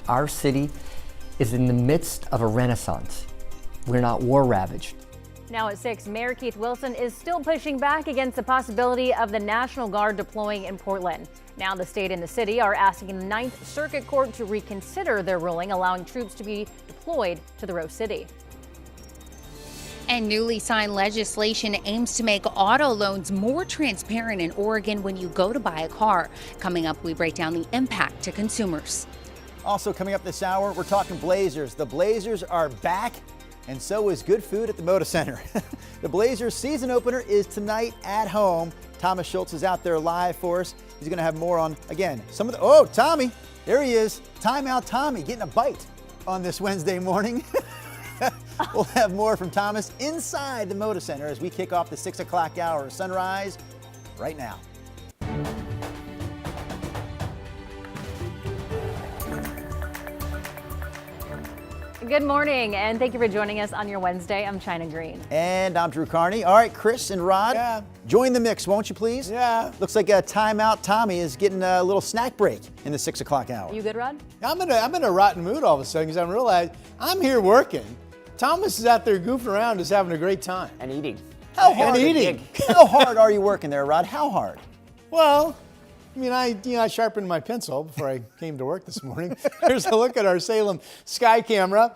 our city is in the midst of a renaissance. We're not war-ravaged. Now at 6, Mayor Keith Wilson is still pushing back against the possibility of the National Guard deploying in Portland. Now the state and the city are asking the Ninth Circuit Court to reconsider their ruling allowing troops to be deployed to the Rose City. And newly signed legislation aims to make auto loans more transparent in Oregon when you go to buy a car. Coming up, we break down the impact to consumers. Also coming up this hour, we're talking Blazers. The Blazers are back, and so is good food at the Moda Center. The Blazers season opener is tonight at home. Thomas Schultz is out there live for us. He's going to have more on, again, some of the, oh, Tommy, there he is. Timeout Tommy getting a bite on this Wednesday morning. We'll have more from Thomas inside the Moda Center as we kick off the 6 o'clock hour. Sunrise right now. Good morning, and thank you for joining us on your Wednesday. I'm China Green. And I'm Drew Carney. All right, Chris and Rod, join the mix, won't you please? Yeah. Looks like a timeout Tommy is getting a little snack break in the 6 o'clock hour. You good, Rod? I'm in a rotten mood all of a sudden because I realized I'm here working. Thomas is out there goofing around, just having a great time. And eating. How hard? And eating. How hard are you working there, Rod? How hard? Well, I mean, I sharpened my pencil before I came to work this morning. Here's a look at our Salem sky camera.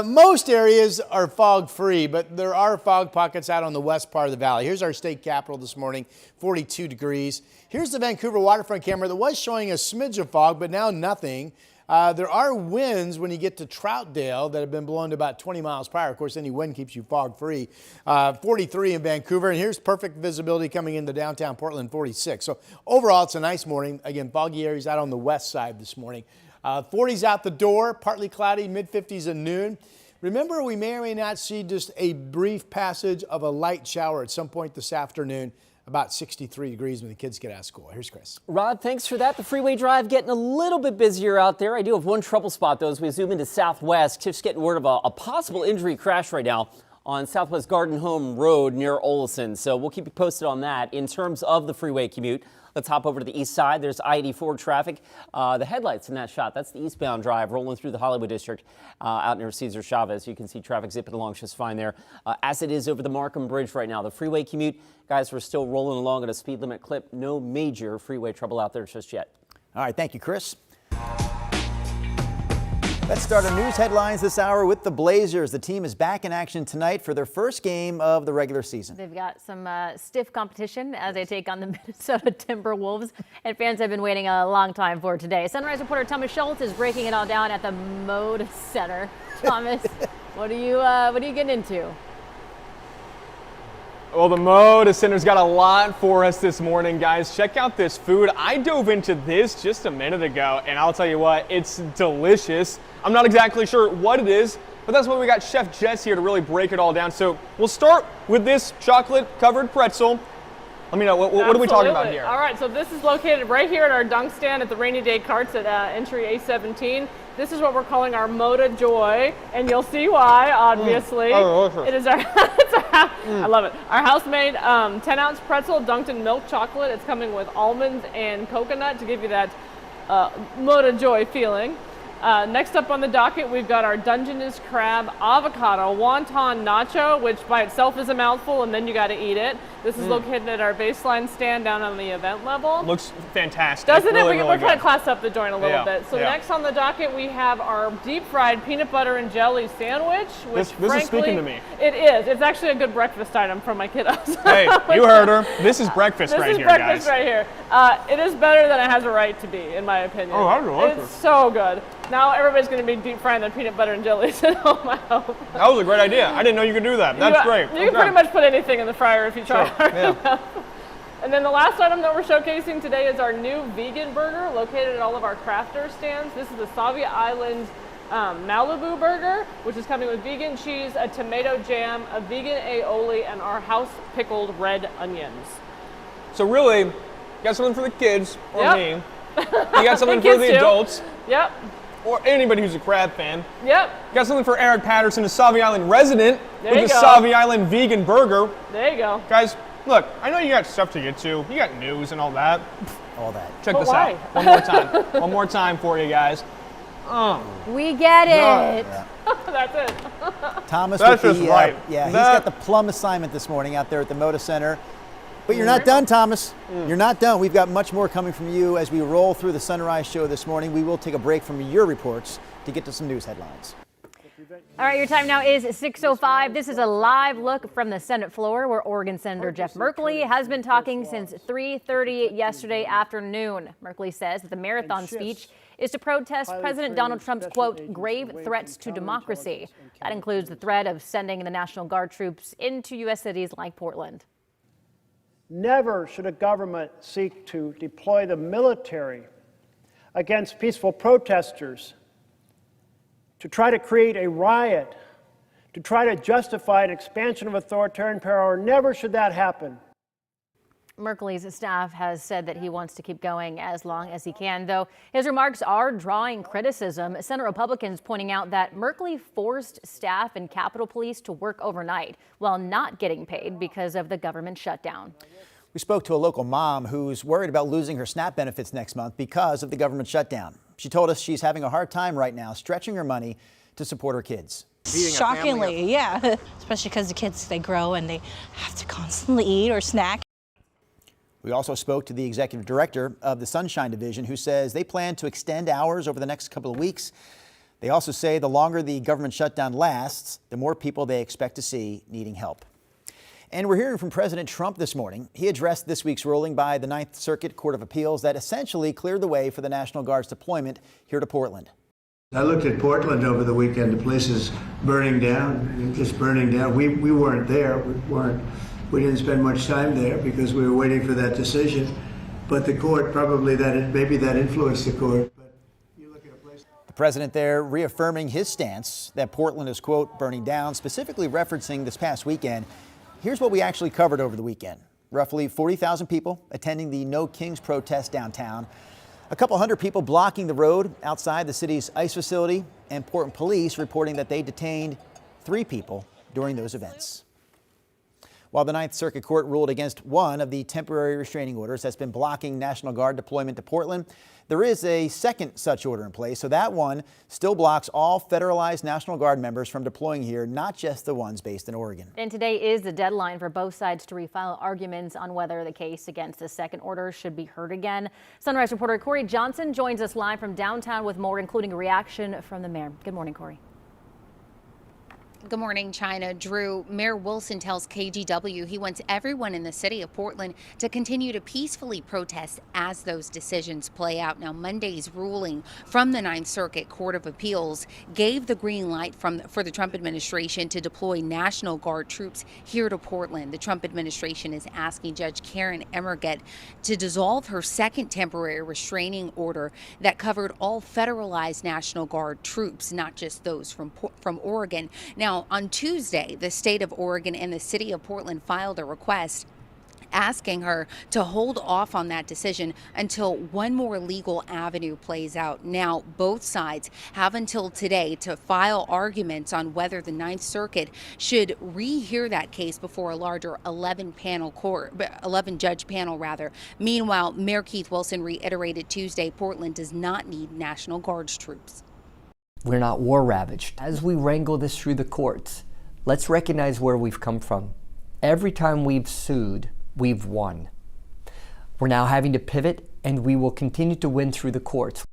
Most areas are fog-free, but there are fog pockets out on the west part of the valley. Here's our state capital this morning, 42 degrees. Here's the Vancouver waterfront camera that was showing a smidge of fog, but now nothing. There are winds when you get to Troutdale that have been blowing to about 20 miles per hour. Of course, any wind keeps you fog-free. 43 in Vancouver, and here's perfect visibility coming into downtown Portland, 46. So overall, it's a nice morning. Again, foggy areas out on the west side this morning. 40s out the door, partly cloudy, mid-50s at noon. Remember, we may or may not see just a brief passage of a light shower at some point this afternoon. About 63 degrees when the kids get out of school. Here's Chris. Rod, thanks for that. The freeway drive getting a little bit busier out there. I do have one trouble spot, though, as we zoom into Southwest. Just getting word of a possible injury crash right now on Southwest Garden Home Road near Olison. So we'll keep you posted on that. In terms of the freeway commute, let's hop over to the east side. There's I-84 traffic. The headlights in that shot, that's the eastbound drive rolling through the Hollywood district out near Cesar Chavez. You can see traffic zipping along just fine there. As it is over the Markham Bridge right now. The freeway commute, guys, we're still rolling along at a speed limit clip. No major freeway trouble out there just yet. All right, thank you, Chris. Let's start our news headlines this hour with the Blazers. The team is back in action tonight for their first game of the regular season. They've got some stiff competition as they take on the Minnesota Timberwolves, and fans have been waiting a long time for today. Sunrise reporter Thomas Schultz is breaking it all down at the Moda Center. Thomas, what are you getting into? Well, the Moda Center's got a lot for us this morning, guys. Check out this food. I dove into this just a minute ago, and I'll tell you what, it's delicious. I'm not exactly sure what it is, but that's why we got Chef Jess here to really break it all down. So we'll start with this chocolate-covered pretzel. Let me know, what are we talking about here? All right, so this is located right here at our dunk stand at the Rainy Day Carts at entry A17. This is what we're calling our Moda Joy, and you'll see why, obviously. It is our, I love it. Our house-made 10-ounce pretzel dunked in milk chocolate. It's coming with almonds and coconut to give you that Moda Joy feeling. Next up on the docket, we've got our Dungeness Crab Avocado Wonton Nacho, which by itself is a mouthful, and then you got to eat it. This is located at our baseline stand down on the event level. Looks fantastic. Doesn't really, it? We're trying to class up the joint a little bit. So yeah. Next on the docket, we have our deep-fried peanut butter and jelly sandwich, which this is speaking to me. It is. It's actually a good breakfast item for my kiddos. Hey, you heard her. This is breakfast right here, guys. This is breakfast right here. It is better than it has a right to be, in my opinion. Oh, that's delicious. It's so good. Now everybody's going to be deep frying their peanut butter and jellies at home, I hope. That was a great idea. I didn't know you could do that. That's great. You can pretty much put anything in the fryer if you try hard Yeah. enough. And then the last item that we're showcasing today is our new vegan burger located at all of our crafter stands. This is the Savia Island Malibu burger, which is coming with vegan cheese, a tomato jam, a vegan aioli, and our house pickled red onions. So really, you got something for the kids, or Yep. me. You got something for kids the too. adults, Yep. or anybody who's a crab fan. Yep. You got something for Eric Patterson, a Savvy Island resident, There with you the go. Savvy Island vegan burger. There you go. Guys, look, I know you got stuff to get to. You got news and all that. All that. Check But this why? out. One more time. One more time for you guys. We get it. Yeah. That's it. Thomas That's with just the, right. yeah, he's got the plum assignment this morning out there at the Moda Center. But you're not done, Thomas. You're not done. We've got much more coming from you as we roll through the Sunrise Show this morning. We will take a break from your reports to get to some news headlines. All right, your time now is 6:05. This is a live look from the Senate floor where Oregon Senator Jeff Merkley has been talking since 3:30 yesterday afternoon. Merkley says that the marathon speech is to protest President Donald Trump's, quote, grave threats to democracy. That includes the threat of sending the National Guard troops into U.S. cities like Portland. Never should a government seek to deploy the military against peaceful protesters, to try to create a riot, to try to justify an expansion of authoritarian power. Never should that happen. Merkley's staff has said that he wants to keep going as long as he can, though his remarks are drawing criticism. Senate Republicans pointing out that Merkley forced staff and Capitol Police to work overnight while not getting paid because of the government shutdown. We spoke to a local mom who's worried about losing her SNAP benefits next month because of the government shutdown. She told us she's having a hard time right now stretching her money to support her kids. Shockingly, yeah. Especially because the kids, they grow and they have to constantly eat or snack. We also spoke to the executive director of the Sunshine Division, who says they plan to extend hours over the next couple of weeks. They also say the longer the government shutdown lasts, the more people they expect to see needing help. And we're hearing from President Trump this morning. He addressed this week's ruling by the Ninth Circuit Court of Appeals that essentially cleared the way for the National Guard's deployment here to Portland. I looked at Portland over the weekend. The place is burning down, just burning down. We weren't there. We didn't spend much time there because we were waiting for that decision. But the court, maybe that influenced the court. But you look at a place. The president there reaffirming his stance that Portland is, quote, burning down, specifically referencing this past weekend. Here's what we actually covered over the weekend. Roughly 40,000 people attending the No Kings protest downtown. A couple hundred people blocking the road outside the city's ICE facility, and Portland police reporting that they detained 3 people during those events. While the Ninth Circuit Court ruled against one of the temporary restraining orders that's been blocking National Guard deployment to Portland, there is a second such order in place, so that one still blocks all federalized National Guard members from deploying here, not just the ones based in Oregon. And today is the deadline for both sides to refile arguments on whether the case against the second order should be heard again. Sunrise reporter Corey Johnson joins us live from downtown with more, including a reaction from the mayor. Good morning, Corey. Good morning, China. Drew, Mayor Wilson tells KGW he wants everyone in the city of Portland to continue to peacefully protest as those decisions play out. Now, Monday's ruling from the Ninth Circuit Court of Appeals gave the green light for the Trump administration to deploy National Guard troops here to Portland. The Trump administration is asking Judge Karen Emmerget to dissolve her second temporary restraining order that covered all federalized National Guard troops, not just those from Oregon. Now, on Tuesday, the state of Oregon and the city of Portland filed a request asking her to hold off on that decision until one more legal avenue plays out. Now, both sides have until today to file arguments on whether the Ninth Circuit should rehear that case before a larger 11-judge panel. Meanwhile, Mayor Keith Wilson reiterated Tuesday Portland does not need National Guard's troops. We're not war ravaged. As we wrangle this through the courts, let's recognize where we've come from. Every time we've sued, we've won. We're now having to pivot, and we will continue to win through the courts.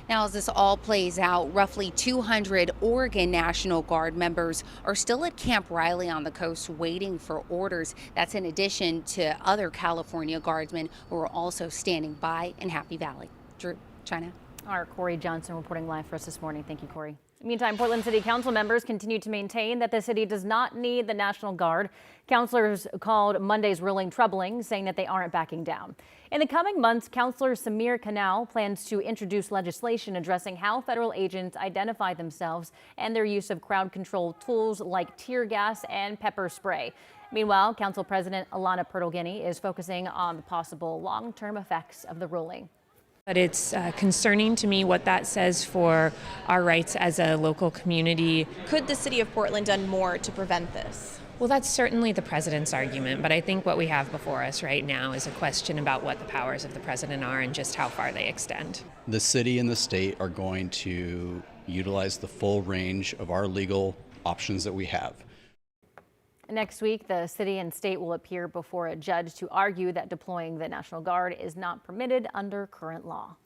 Now, as this all plays out, roughly 200 Oregon National Guard members are still at Camp Riley on the coast waiting for orders. That's in addition to other California Guardsmen who are also standing by in Happy Valley. Drew, China. Our Corey Johnson reporting live for us this morning. Thank you, Corey. Meantime, Portland City Council members continue to maintain that the city does not need the National Guard. Councilors called Monday's ruling troubling, saying that they aren't backing down. In the coming months, Councilor Samir Kanal plans to introduce legislation addressing how federal agents identify themselves and their use of crowd control tools like tear gas and pepper spray. Meanwhile, Council President Alana Pertolgini is focusing on the possible long-term effects of the ruling. But it's concerning to me what that says for our rights as a local community. Could the city of Portland done more to prevent this? Well, that's certainly the president's argument, but I think what we have before us right now is a question about what the powers of the president are and just how far they extend. The city and the state are going to utilize the full range of our legal options that we have. Next week, the city and state will appear before a judge to argue that deploying the National Guard is not permitted under current law.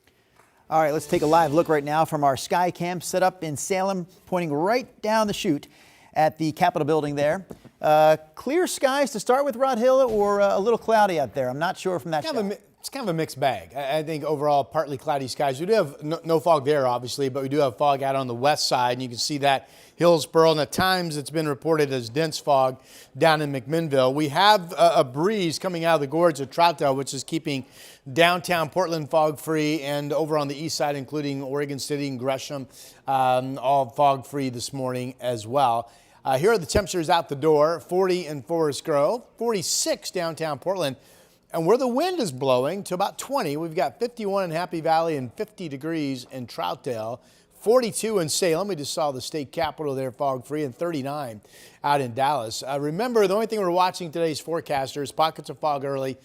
All right, let's take a live look right now from our sky cam set up in Salem, pointing right down the chute at the Capitol building there. Clear skies to start with, Rod Hill, or a little cloudy out there? I'm not sure from that shot. It's kind of a mixed bag. I think overall partly cloudy skies. We do have no fog there, obviously, but we do have fog out on the west side, and you can see that Hillsborough, and at times it's been reported as dense fog down in McMinnville. We have a breeze coming out of the gorge of Troutdale, which is keeping downtown Portland fog free, and over on the east side, including Oregon City and Gresham, all fog free this morning as well. Here are the temperatures out the door: 40 in Forest Grove, 46 downtown Portland. And where the wind is blowing to about 20, we've got 51 in Happy Valley and 50 degrees in Troutdale, 42 in Salem. We just saw the state capitol there fog free, and 39 out in Dallas. Remember, the only thing we're watching today's forecasters, pockets of fog early,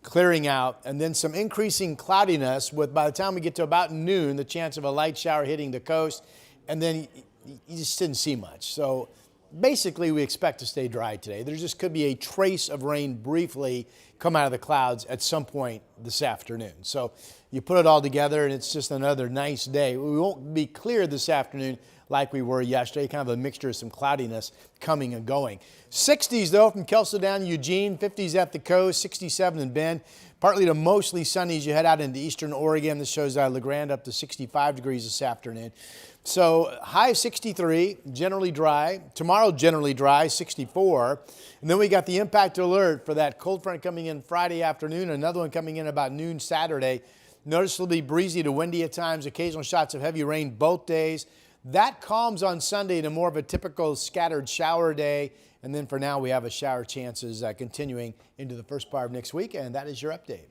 clearing out, and then some increasing cloudiness with, by the time we get to about noon, the chance of a light shower hitting the coast, and then you just didn't see much. So basically, we expect to stay dry today. There just could be a trace of rain briefly come out of the clouds at some point this afternoon. So you put it all together, and it's just another nice day. We won't be clear this afternoon like we were yesterday, kind of a mixture of some cloudiness coming and going. 60s, though, from Kelso down to Eugene, 50s at the coast, 67 in Bend. Partly to mostly sunny as you head out into eastern Oregon. This shows La Grande up to 65 degrees this afternoon. So high of 63, generally dry. Tomorrow, generally dry, 64. And then we got the impact alert for that cold front coming in Friday afternoon, another one coming in about noon Saturday. Notice it'll be breezy to windy at times, occasional shots of heavy rain both days. That calms on Sunday to more of a typical scattered shower day. And then for now, we have a shower chances continuing into the first part of next week, and that is your update.